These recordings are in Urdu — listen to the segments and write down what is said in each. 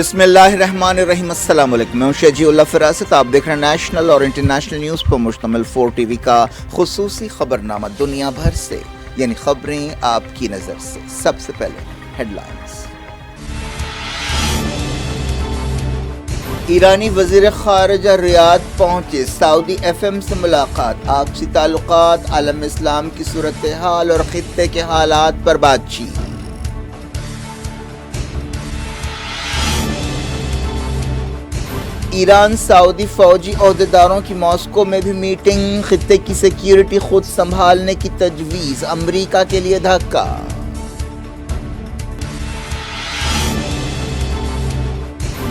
بسم اللہ الرحمن الرحیم۔ السلام علیکم، میں ہوں شجیع اللہ فراست۔ آپ دیکھ رہے ہیں نیشنل اور انٹرنیشنل نیوز پر مشتمل 4 ٹی وی کا خصوصی خبرنامہ دنیا بھر سے، یعنی خبریں آپ کی نظر سے۔ سب سے پہلے ہیڈ لائنز۔ ایرانی وزیر خارجہ ریاض پہنچے، سعودی ایف ایم سے ملاقات، آپسی تعلقات، عالم اسلام کی صورتحال اور خطے کے حالات پر بات چیت۔ ایران سعودی فوجی عہدیداروں کی ماسکو میں بھی میٹنگ، خطے کی سیکیورٹی خود سنبھالنے کی تجویز، امریکہ کے لیے دھکا۔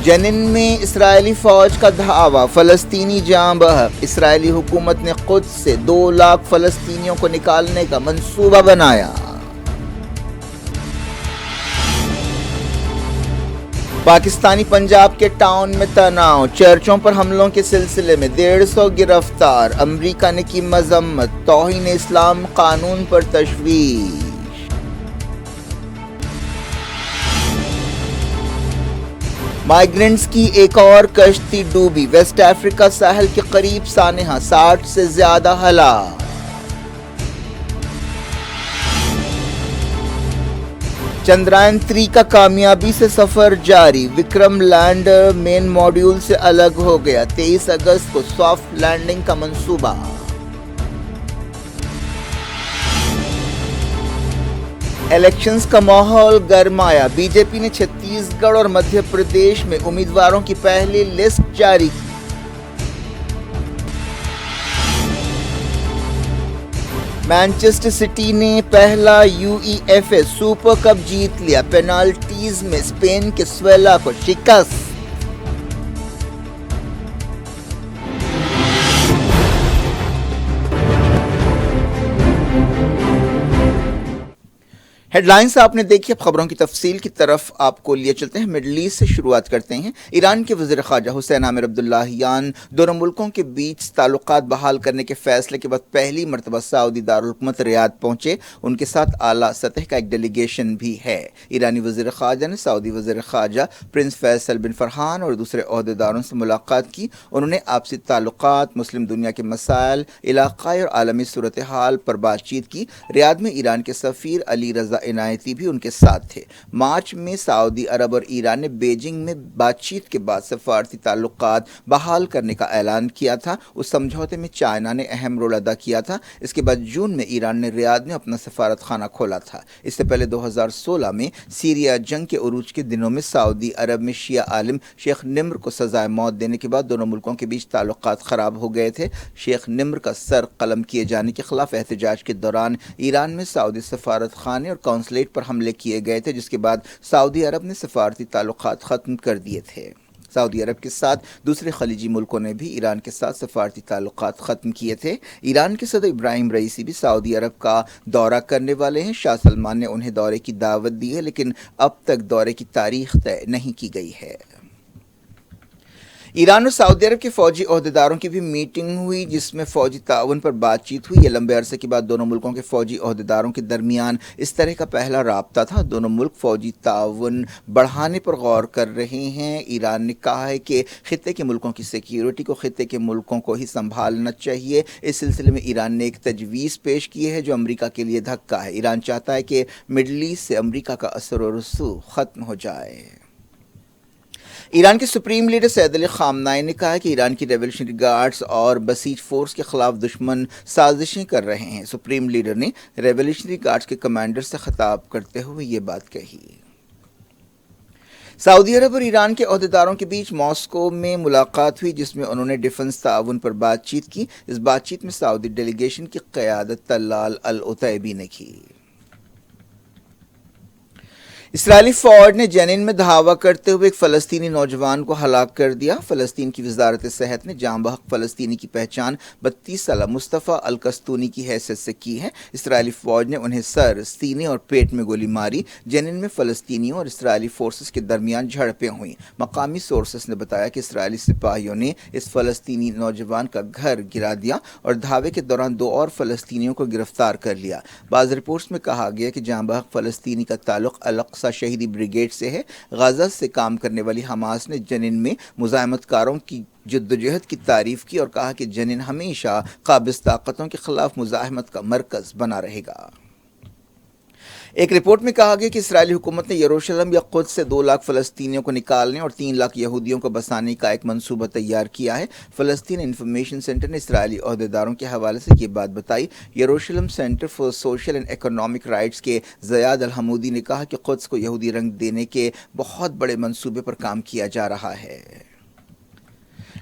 جنین میں اسرائیلی فوج کا دھاوا، فلسطینی جاں بحق، اسرائیلی حکومت نے قدس سے 2 لاکھ فلسطینیوں کو نکالنے کا منصوبہ بنایا۔ پاکستانی پنجاب کے ٹاؤن میں تناؤ، چرچوں پر حملوں کے سلسلے میں 150 گرفتار، امریکہ نے کی مذمت، توہین اسلام قانون پر تشویش۔ مائیگرنٹس کی ایک اور کشتی ڈوبی، ویسٹ افریقہ ساحل کے قریب سانحہ، 60 سے زیادہ ہلاک۔ چندرائن 3 کا کامیابی سے سفر جاری، وکرم لینڈر مین ماڈیول سے الگ ہو گیا، 23 اگست کو سافٹ لینڈنگ کا منصوبہ۔ الیکشنز کا ماحول گرمایا، بی جے پی نے چھتیس گڑھ اور مدھیہ پردیش میں امیدواروں کی پہلی لسٹ جاری کی۔ مانچسٹر سٹی نے پہلا U E F A super cup جیت لیا، پینالٹیز میں اسپین کے سویلا کو شکست۔ ہیڈ لائنز آپ نے دیکھی، اب خبروں کی تفصیل کی طرف آپ کو لیے چلتے ہیں۔ مڈل ایسٹ سے شروعات کرتے ہیں۔ ایران کے وزیر خارجہ حسین عامر عبداللہیان دونوں ملکوں کے بیچ تعلقات بحال کرنے کے فیصلے کے بعد پہلی مرتبہ سعودی دارالحکومت ریاض پہنچے، ان کے ساتھ اعلیٰ سطح کا ایک ڈیلیگیشن بھی ہے۔ ایرانی وزیر خارجہ نے سعودی وزیر خارجہ پرنس فیصل بن فرحان اور دوسرے عہدیداروں سے ملاقات کی۔ انہوں نے آپسی تعلقات، مسلم دنیا کے مسائل، علاقائی اور عالمی صورتحال پر بات چیت کی۔ ریاض میں ایران کے سفیر علی رضا عنایتی بھی ان کے ساتھ تھے۔ مارچ میں سعودی عرب اور ایران نے بیجنگ میں بات چیت کے بعد سفارتی تعلقات بحال کرنے کا اعلان کیا تھا۔ اس سمجھوتے میں چائنا نے اہم رول ادا کیا تھا۔ اس کے بعد جون میں ایران نے ریاض میں اپنا سفارت خانہ کھولا تھا۔ اس سے پہلے 2016 میں سیریا جنگ کے عروج کے دنوں میں سعودی عرب میں شیعہ عالم شیخ نمر کو سزائے موت دینے کے بعد دونوں ملکوں کے بیچ تعلقات خراب ہو گئے تھے۔ شیخ نمر کا سر قلم کیے جانے کے خلاف احتجاج کے دوران ایران میں سعودی سفارت خانے اور قونصلیٹ پر حملے کیے گئے تھے، جس کے بعد سعودی عرب نے سفارتی تعلقات ختم کر دیے تھے۔ سعودی عرب کے ساتھ دوسرے خلیجی ملکوں نے بھی ایران کے ساتھ سفارتی تعلقات ختم کیے تھے۔ ایران کے صدر ابراہیم رئیسی بھی سعودی عرب کا دورہ کرنے والے ہیں۔ شاہ سلمان نے انہیں دورے کی دعوت دی ہے، لیکن اب تک دورے کی تاریخ طے نہیں کی گئی ہے۔ ایران اور سعودی عرب کے فوجی عہدیداروں کی بھی میٹنگ ہوئی، جس میں فوجی تعاون پر بات چیت ہوئی۔ یہ لمبے عرصے کے بعد دونوں ملکوں کے فوجی عہدیداروں کے درمیان اس طرح کا پہلا رابطہ تھا۔ دونوں ملک فوجی تعاون بڑھانے پر غور کر رہے ہیں۔ ایران نے کہا ہے کہ خطے کے ملکوں کی سیکیورٹی کو خطے کے ملکوں کو ہی سنبھالنا چاہیے۔ اس سلسلے میں ایران نے ایک تجویز پیش کی ہے جو امریکہ کے لیے دھکا ہے۔ ایران چاہتا ہے کہ مڈل ایسٹ سے امریکہ کا اثر و رسوخ ختم ہو جائے۔ ایران کے سپریم لیڈر سید علی خامنائی نے کہا ہے کہ ایران کی ریولیوشنری گارڈز اور بسیج فورس کے خلاف دشمن سازشیں کر رہے ہیں۔ سپریم لیڈر نے ریولیوشنری گارڈز کے کمانڈر سے خطاب کرتے ہوئے یہ بات کہی۔ سعودی عرب اور ایران کے عہدیداروں کے بیچ ماسکو میں ملاقات ہوئی، جس میں انہوں نے ڈیفنس تعاون پر بات چیت کی۔ اس بات چیت میں سعودی ڈیلیگیشن کی قیادت طلال العتیبی نے کی۔ اسرائیلی فوج نے جنین میں دھاوا کرتے ہوئے ایک فلسطینی نوجوان کو ہلاک کر دیا۔ فلسطین کی وزارت صحت نے جاں بحق فلسطینی کی پہچان 32 سالہ مصطفیٰ القستونی کی حیثیت سے کی ہے۔ اسرائیلی فوج نے انہیں سر، سینے اور پیٹ میں گولی ماری۔ جنین میں فلسطینیوں اور اسرائیلی فورسز کے درمیان جھڑپیں ہوئیں۔ مقامی سورسز نے بتایا کہ اسرائیلی سپاہیوں نے اس فلسطینی نوجوان کا گھر گرا دیا اور دھاوے کے دوران 2 اور فلسطینیوں کو گرفتار کر لیا۔ بعض رپورٹس میں کہا گیا کہ جاں بحق فلسطینی کا تعلق الاقصی الاقصی شہیدی بریگیڈ سے ہے۔ غزہ سے کام کرنے والی حماس نے جنین میں مزاحمت کاروں کی جدوجہد کی تعریف کی اور کہا کہ جنین ہمیشہ قابض طاقتوں کے خلاف مزاحمت کا مرکز بنا رہے گا۔ ایک رپورٹ میں کہا گیا کہ اسرائیلی حکومت نے یروشلم یا قدس سے 2 لاکھ فلسطینیوں کو نکالنے اور 3 لاکھ یہودیوں کو بسانے کا ایک منصوبہ تیار کیا ہے۔ فلسطین انفارمیشن سینٹر نے اسرائیلی عہدیداروں کے حوالے سے یہ بات بتائی۔ Jerusalem Centre for Social and Economic Rights کے زیاد الحمودی نے کہا کہ قدس کو یہودی رنگ دینے کے بہت بڑے منصوبے پر کام کیا جا رہا ہے۔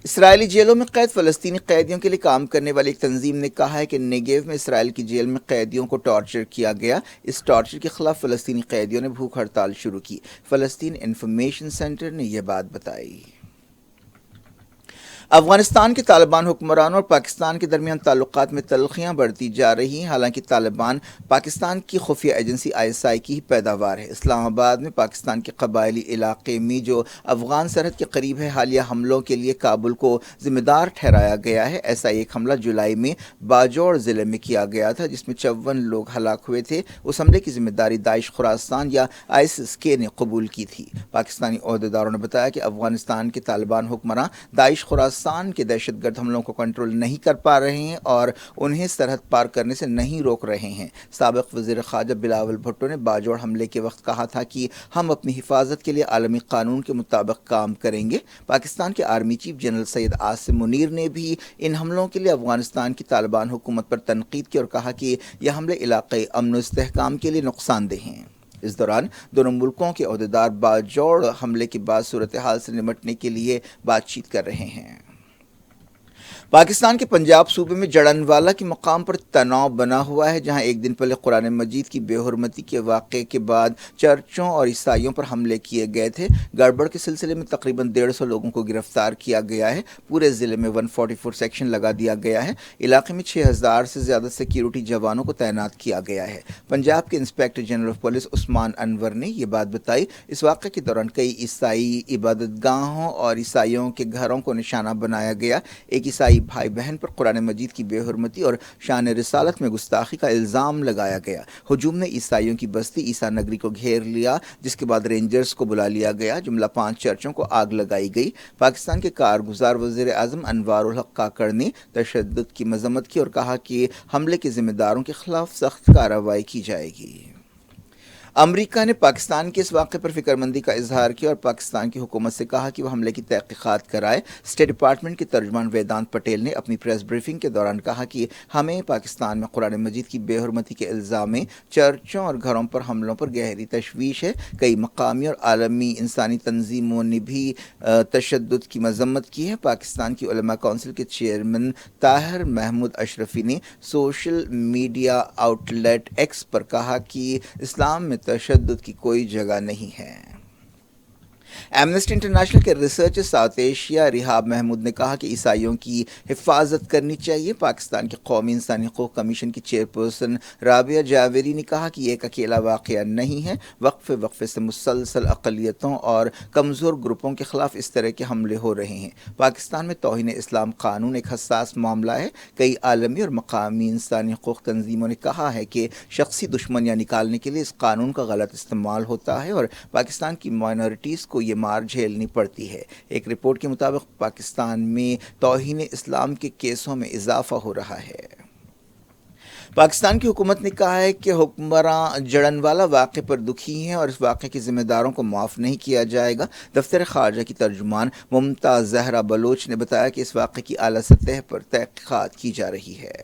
اسرائیلی جیلوں میں قید فلسطینی قیدیوں کے لیے کام کرنے والی ایک تنظیم نے کہا ہے کہ نیگیو میں اسرائیل کی جیل میں قیدیوں کو ٹارچر کیا گیا۔ اس ٹارچر کے خلاف فلسطینی قیدیوں نے بھوک ہڑتال شروع کی۔ فلسطین انفارمیشن سینٹر نے یہ بات بتائی۔ افغانستان کے طالبان حکمرانوں اور پاکستان کے درمیان تعلقات میں تلخیاں بڑھتی جا رہی ہیں۔ حالانکہ طالبان پاکستان کی خفیہ ایجنسی ISI کی ہی پیداوار ہے۔ اسلام آباد میں پاکستان کے قبائلی علاقے میں جو افغان سرحد کے قریب ہے، حالیہ حملوں کے لیے کابل کو ذمہ دار ٹھہرایا گیا ہے۔ ایسا ایک حملہ جولائی میں باجوڑ ضلع میں کیا گیا تھا جس میں 54 لوگ ہلاک ہوئے تھے۔ اس حملے کی ذمہ داری داعش خراسان یا ISIS-K نے قبول کی تھی۔ پاکستانی عہدیداروں نے بتایا کہ افغانستان کے طالبان حکمراں داعش خراسان کے دہشت گرد حملوں کو کنٹرول نہیں کر پا رہے ہیں اور انہیں سرحد پار کرنے سے نہیں روک رہے ہیں۔ سابق وزیر خارجہ بلاول بھٹو نے باجوڑ حملے کے وقت کہا تھا کہ ہم اپنی حفاظت کے لیے عالمی قانون کے مطابق کام کریں گے۔ پاکستان کے army chief general Syed Asim Munir نے بھی ان حملوں کے لیے افغانستان کی طالبان حکومت پر تنقید کی اور کہا کہ یہ حملے علاقائی امن و استحکام کے لیے نقصان دہ ہیں۔ اس دوران دونوں ملکوں کے عہدیدار باجوڑ حملے کے بعد صورتحال سے نمٹنے کے لیے بات چیت کر رہے ہیں۔ پاکستان کے پنجاب صوبے میں جڑنوالا کے مقام پر تناؤ بنا ہوا ہے، جہاں ایک دن پہلے قرآن مجید کی بے حرمتی کے واقعے کے بعد چرچوں اور عیسائیوں پر حملے کیے گئے تھے۔ گڑبڑ کے سلسلے میں تقریباً 150 لوگوں کو گرفتار کیا گیا ہے۔ پورے ضلع میں 144 سیکشن لگا دیا گیا ہے۔ علاقے میں 6000 سے زیادہ سیکیورٹی جوانوں کو تعینات کیا گیا ہے۔ پنجاب کے انسپکٹر جنرل آف پولیس عثمان انور نے یہ بات بتائی۔ اس واقعے کے دوران کئی عیسائی عبادت گاہوں اور عیسائیوں کے گھروں کو نشانہ بنایا گیا۔ ایک عیسائی بھائی بہن پر قرآن مجید کی بے حرمتی اور شان رسالت میں گستاخی کا الزام لگایا گیا۔ ہجوم نے عیسائیوں کی بستی عیسیٰ نگری کو گھیر لیا، جس کے بعد رینجرز کو بلا لیا گیا۔ جملہ 5 چرچوں کو آگ لگائی گئی۔ پاکستان کے کارگزار وزیر اعظم انوار الحق کاکڑ نے تشدد کی مذمت کی اور کہا کہ حملے کے ذمہ داروں کے خلاف سخت کارروائی کی جائے گی۔ امریکہ نے پاکستان کے اس واقعے پر فکر مندی کا اظہار کیا اور پاکستان کی حکومت سے کہا کہ وہ حملے کی تحقیقات کرائے۔ اسٹیٹ ڈپارٹمنٹ کے ترجمان ویدانت پٹیل نے اپنی پریس بریفنگ کے دوران کہا کہ ہمیں پاکستان میں قرآن مجید کی بے حرمتی کے الزام میں چرچوں اور گھروں پر حملوں پر گہری تشویش ہے۔ کئی مقامی اور عالمی انسانی تنظیموں نے بھی تشدد کی مذمت کی ہے۔ پاکستان کی علماء کونسل کے چیئرمین طاہر محمود اشرفی نے social media outlet X پر کہا کہ اسلام میں تشدد کی کوئی جگہ نہیں ہے۔ ایمنسٹی انٹرنیشنل کے ریسرچر ساؤتھ ایشیا رحاب محمود نے کہا کہ عیسائیوں کی حفاظت کرنی چاہیے۔ پاکستان کے قومی انسانی حقوق کمیشن کی چیئرپرسن رابعہ جاویری نے کہا کہ یہ ایک اکیلا واقعہ نہیں ہے۔ وقفے سے مسلسل اقلیتوں اور کمزور گروپوں کے خلاف اس طرح کے حملے ہو رہے ہیں۔ پاکستان میں توہین اسلام قانون ایک حساس معاملہ ہے۔ کئی عالمی اور مقامی انسانی حقوق تنظیموں نے کہا ہے کہ شخصی دشمنیاں نکالنے کے لیے اس قانون کا غلط استعمال ہوتا ہے اور پاکستان کی مائنورٹیز کو یہ مار جھیلنی پڑتی ہے۔ ایک رپورٹ کے مطابق پاکستان میں توہین اسلام کے کیسوں میں اضافہ ہو رہا ہے۔ پاکستان کی حکومت نے کہا ہے کہ حکمراں جڑنوالا واقعے پر دکھی ہیں اور اس واقعے کے ذمہ داروں کو معاف نہیں کیا جائے گا۔ دفتر خارجہ کی ترجمان ممتاز زہرا بلوچ نے بتایا کہ اس واقعے کی اعلیٰ سطح پر تحقیقات کی جا رہی ہے۔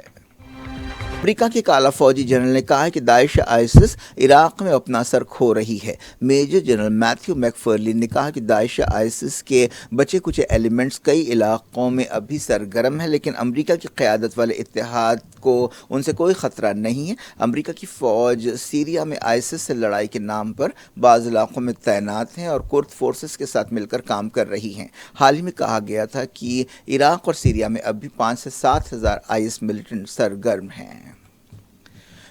امریکہ کے ایک اعلیٰ فوجی جنرل نے کہا ہے کہ داعش ISIS عراق میں اپنا اثر کھو رہی ہے۔ میجر جنرل میتھیو میک فرلین نے کہا کہ داعش ISIS کے بچے کچھ ایلیمنٹس کئی علاقوں میں ابھی سرگرم ہیں، لیکن امریکہ کی قیادت والے اتحاد کو ان سے کوئی خطرہ نہیں ہے۔ امریکہ کی فوج سیریا میں ISIS سے لڑائی کے نام پر بعض علاقوں میں تعینات ہیں اور کرد فورسز کے ساتھ مل کر کام کر رہی ہیں۔ حال ہی میں کہا گیا تھا کہ عراق اور سیریا میں اب بھی 5 سے 7 ہزار IS ملیٹنٹ سرگرم ہیں۔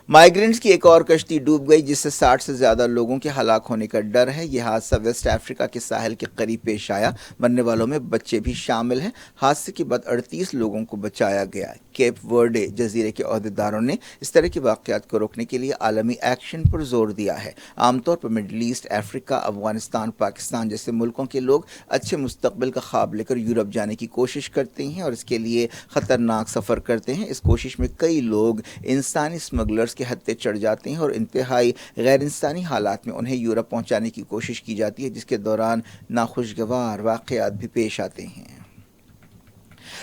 مائیگرنٹس کی ایک اور کشتی ڈوب گئی جس سے 60 سے زیادہ لوگوں کے ہلاک ہونے کا ڈر ہے۔ یہ حادثہ ویسٹ افریقہ کے ساحل کے قریب پیش آیا، مرنے والوں میں بچے بھی شامل ہیں۔ حادثے کے بعد 38 لوگوں کو بچایا گیا۔ کیپ ورڈے جزیرے کے عہدیداروں نے اس طرح کے واقعات کو روکنے کے لیے عالمی ایکشن پر زور دیا ہے۔ عام طور پر مڈل ایسٹ، افریقہ، افغانستان، پاکستان جیسے ملکوں کے لوگ اچھے مستقبل کا خواب لے کر یورپ جانے کی کوشش کرتے ہیں اور اس کے لیے خطرناک سفر کرتے ہیں۔ اس کوشش میں کئی لوگ انسانی اسمگلرز کے ہتھے چڑھ جاتے ہیں اور انتہائی غیر انسانی حالات میں انہیں یورپ پہنچانے کی کوشش کی جاتی ہے، جس کے دوران ناخوشگوار واقعات بھی پیش آتے ہیں۔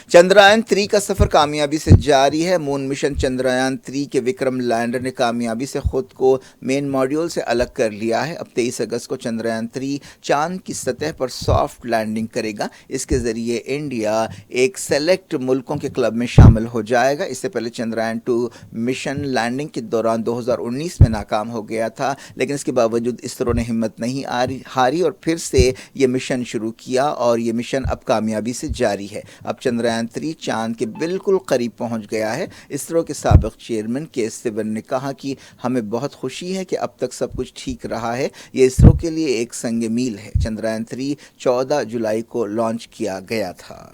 چندریان 3 کا سفر کامیابی سے جاری ہے۔ مون مشن چندریان 3 کے وکرم لینڈر نے کامیابی سے خود کو مین ماڈیول سے الگ کر لیا ہے۔ اب 23 اگست کو چندریان 3 چاند کی سطح پر سافٹ لینڈنگ کرے گا۔ اس کے ذریعے انڈیا ایک سیلیکٹ ملکوں کے کلب میں شامل ہو جائے گا۔ اس سے پہلے چندریان 2 مشن لینڈنگ کے دوران 2019 میں ناکام ہو گیا تھا، لیکن اس کے باوجود اسرو نے ہمت نہیں ہاری اور پھر سے یہ مشن شروع کیا اور یہ مشن اب کامیابی سے جاری ہے۔ اب چندریان 3 چاند کے بالکل قریب پہنچ گیا ہے۔ اسرو کے سابق چیئرمین کے سیون نے کہا کہ ہمیں بہت خوشی ہے کہ اب تک سب کچھ ٹھیک رہا ہے۔ یہ اسرو کے لیے ایک سنگ میل ہے۔ چندریان 3 14 جولائی کو لانچ کیا گیا تھا۔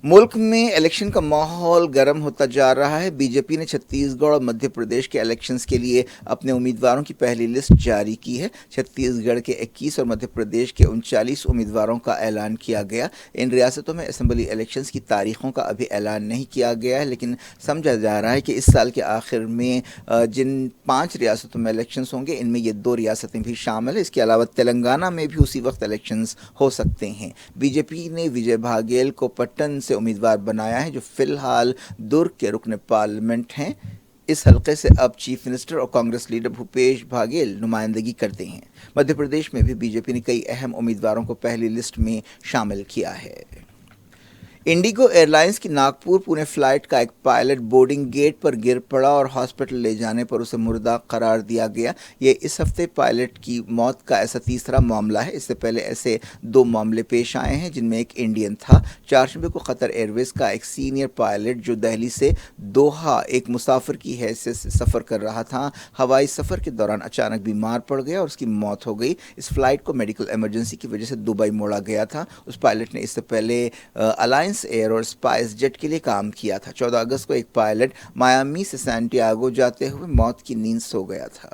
ملک میں الیکشن کا ماحول گرم ہوتا جا رہا ہے۔ بی جے پی نے چھتیس گڑھ اور مدھیہ پردیش کے الیکشنز کے لیے اپنے امیدواروں کی پہلی لسٹ جاری کی ہے۔ چھتیس گڑھ کے 21 اور مدھیہ پردیش کے 39 امیدواروں کا اعلان کیا گیا۔ ان ریاستوں میں اسمبلی الیکشنز کی تاریخوں کا ابھی اعلان نہیں کیا گیا ہے، لیکن سمجھا جا رہا ہے کہ اس سال کے آخر میں جن 5 ریاستوں میں الیکشنز ہوں گے ان میں یہ 2 ریاستیں بھی شامل ہیں۔ اس کے علاوہ تلنگانہ میں بھی اسی وقت الیکشنز ہو سکتے ہیں۔ بی جے پی نے وجے بھاگیل کو پٹن سے امیدوار بنایا ہے، جو فی الحال درگ کے رکن پارلیمنٹ ہیں۔ اس حلقے سے اب چیف منسٹر اور کانگریس لیڈر بھوپیش باگیل نمائندگی کرتے ہیں۔ مدھیہ پردیش میں بھی بی جے پی نے کئی اہم امیدواروں کو پہلی لسٹ میں شامل کیا ہے۔ انڈیگو ایئر لائنز کی ناگپور پونے فلائٹ کا ایک پائلٹ بورڈنگ گیٹ پر گر پڑا اور ہاسپٹل لے جانے پر اسے مردہ قرار دیا گیا۔ یہ اس ہفتے پائلٹ کی موت کا ایسا تیسرا معاملہ ہے۔ اس سے پہلے ایسے 2 معاملے پیش آئے ہیں جن میں ایک انڈین تھا۔ چہارشنبے کو قطر ایئر ویز کا ایک سینئر پائلٹ جو دہلی سے دوحہ ایک مسافر کی حیثیت سے سفر کر رہا تھا، ہوائی سفر کے دوران اچانک بیمار پڑ گیا اور اس کی موت ہو گئی۔ اس فلائٹ کو میڈیکل ایمرجنسی کی وجہ سے دبئی موڑا گیا تھا۔ اس پائلٹ نے اس سے پہلے الائنس ایئر اور اسپائس جیٹ کے لیے کام کیا تھا۔ 14 اگست کو ایک پائلٹ میامی سے سینٹیاگو جاتے ہوئے موت کی نیند سو گیا تھا۔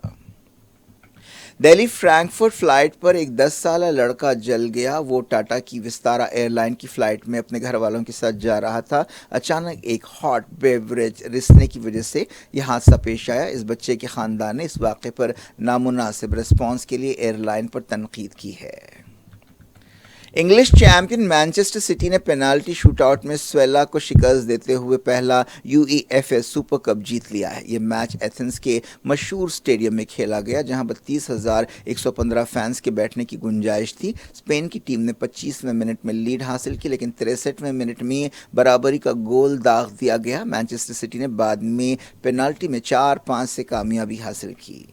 دہلی فرینکفرٹ فلائٹ پر ایک 10 سالہ لڑکا جل گیا۔ وہ ٹاٹا کی وستارا ایئر لائن کی فلائٹ میں اپنے گھر والوں کے ساتھ جا رہا تھا۔ اچانک ایک ہاٹ بیوریج رسنے کی وجہ سے یہ حادثہ پیش آیا۔ اس بچے کے خاندان نے اس واقعے پر نامناسب رسپانس کے لیے ایئر لائن پر تنقید کی ہے۔ انگلش چیمپئن مانچسٹر سٹی نے پینالٹی شوٹ آؤٹ میں سویلا کو شکست دیتے ہوئے پہلا U E F A super cup جیت لیا ہے۔ یہ میچ ایتھنز کے مشہور اسٹیڈیم میں کھیلا گیا جہاں 32,115 فینس کے بیٹھنے کی گنجائش تھی۔ اسپین کی ٹیم نے 25ویں منٹ میں لیڈ حاصل کی، لیکن 63ویں منٹ میں برابری کا گول داغ دیا گیا۔ مانچسٹر سٹی نے بعد میں پینالٹی میں 4-5 سے کامیابی حاصل کی۔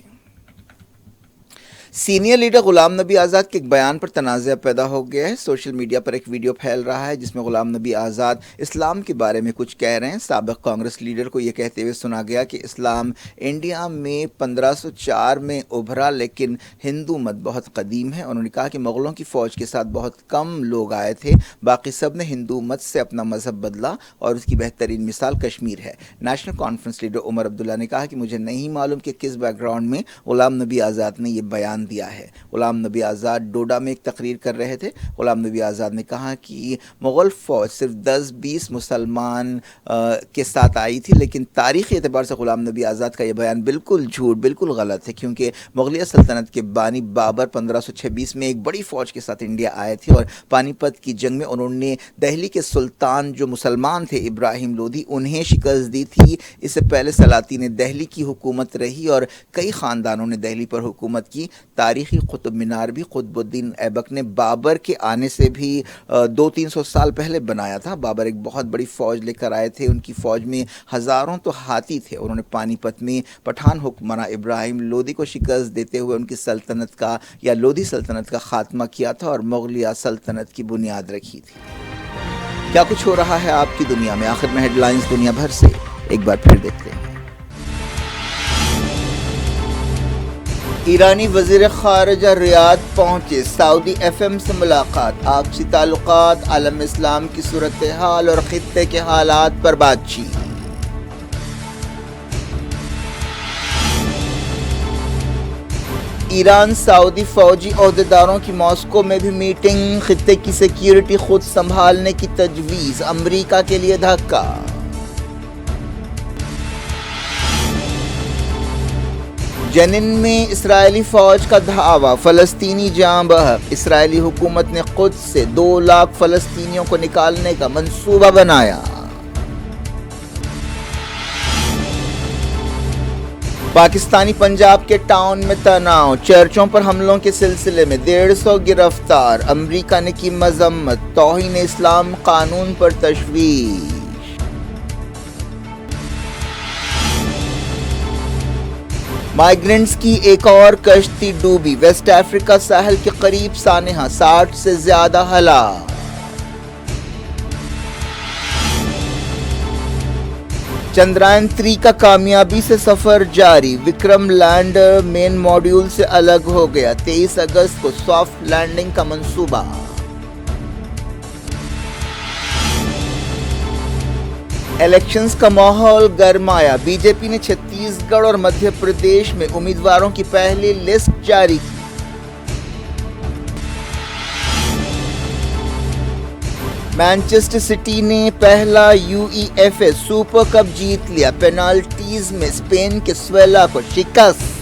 سینئر لیڈر غلام نبی آزاد کے ایک بیان پر تنازع پیدا ہو گیا ہے۔ سوشل میڈیا پر ایک ویڈیو پھیل رہا ہے جس میں غلام نبی آزاد اسلام کے بارے میں کچھ کہہ رہے ہیں۔ سابق کانگریس لیڈر کو یہ کہتے ہوئے سنا گیا کہ اسلام انڈیا میں 1504 میں ابھرا، لیکن ہندو مت بہت قدیم ہے۔ انہوں نے کہا کہ مغلوں کی فوج کے ساتھ بہت کم لوگ آئے تھے، باقی سب نے ہندو مت سے اپنا مذہب بدلا اور اس کی بہترین مثال کشمیر ہے۔ National conference leader Omar Abdullah نے کہا کہ مجھے نہیں معلوم کہ کس بیک گراؤنڈ میں غلام نبی آزاد نے یہ بیان دیا ہے۔ غلام نبی آزاد ڈوڈا میں ایک تقریر کر رہے تھے۔ غلام نبی آزاد نے کہا کہ مغل فوج صرف 10-20 مسلمان کے ساتھ آئی تھی، لیکن تاریخی اعتبار سے غلام نبی آزاد کا یہ بیان بالکل جھوٹ، بالکل غلط ہے، کیونکہ مغلیہ سلطنت کے بانی بابر 1526 میں ایک بڑی فوج کے ساتھ انڈیا آئے تھے اور پانی پت کی جنگ میں انہوں نے دہلی کے سلطان جو مسلمان تھے ابراہیم لودھی انہیں شکست دی تھی۔ اس سے پہلے سلاطین دہلی کی حکومت رہی اور کئی خاندانوں نے دہلی پر حکومت کی۔ تاریخی قطب مینار بھی قطب الدین ایبک نے بابر کے آنے سے بھی 200-300 سال پہلے بنایا تھا۔ بابر ایک بہت بڑی فوج لے کر آئے تھے، ان کی فوج میں ہزاروں تو ہاتھی تھے۔ انہوں نے پانی پت میں پٹھان حکمراں ابراہیم لودھی کو شکست دیتے ہوئے ان کی سلطنت کا یا لودھی سلطنت کا خاتمہ کیا تھا اور مغلیہ سلطنت کی بنیاد رکھی تھی۔ کیا کچھ ہو رہا ہے آپ کی دنیا میں؟ آخر میں ہیڈ لائنز دنیا بھر سے ایک بار پھر دیکھتے ہیں۔ ایرانی وزیر خارجہ ریاض پہنچے، سعودی ایف ایم سے ملاقات، آپسی تعلقات، عالم اسلام کی صورتحال اور خطے کے حالات پر بات چیت۔ ایران سعودی فوجی عہدیداروں کی ماسکو میں بھی میٹنگ، خطے کی سیکیورٹی خود سنبھالنے کی تجویز، امریکہ کے لیے دھکا۔ جنین میں اسرائیلی فوج کا دھاوا، فلسطینی جاں بحق، اسرائیلی حکومت نے قدس سے 2 لاکھ فلسطینیوں کو نکالنے کا منصوبہ بنایا۔ پاکستانی پنجاب کے ٹاؤن میں تناؤ، چرچوں پر حملوں کے سلسلے میں 150 گرفتار، امریکہ نے کی مذمت، توہین اسلام قانون پر تشویش۔ مائیگرنٹس کی ایک اور کشتی ڈوبی، ویسٹ افریقہ ساحل کے قریب سانحہ، 60 سے زیادہ ہلاک۔ چندرائن 3 کا کامیابی سے سفر جاری، وکرم لینڈر مین ماڈیول سے الگ ہو گیا، 23 اگست کو سافٹ لینڈنگ کا منصوبہ۔ الیکشنز کا ماحول گرمایا، بی جے پی نے چھتیس گڑھ اور مدھیہ پردیش میں امیدواروں کی پہلی لسٹ جاری کی۔ مانچسٹر سٹی نے پہلا U E F A super cup جیت لیا، پینالٹیز میں اسپین کے سویلا کو شکست۔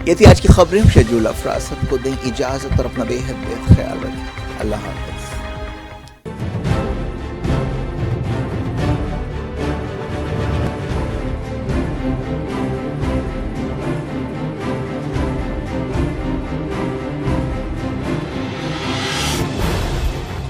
یہ تھی آج کی خبریں، شیڈول افراست کو دیں اجازت اور اپنا بے حد خیال رکھیں۔ اللہ حافظ۔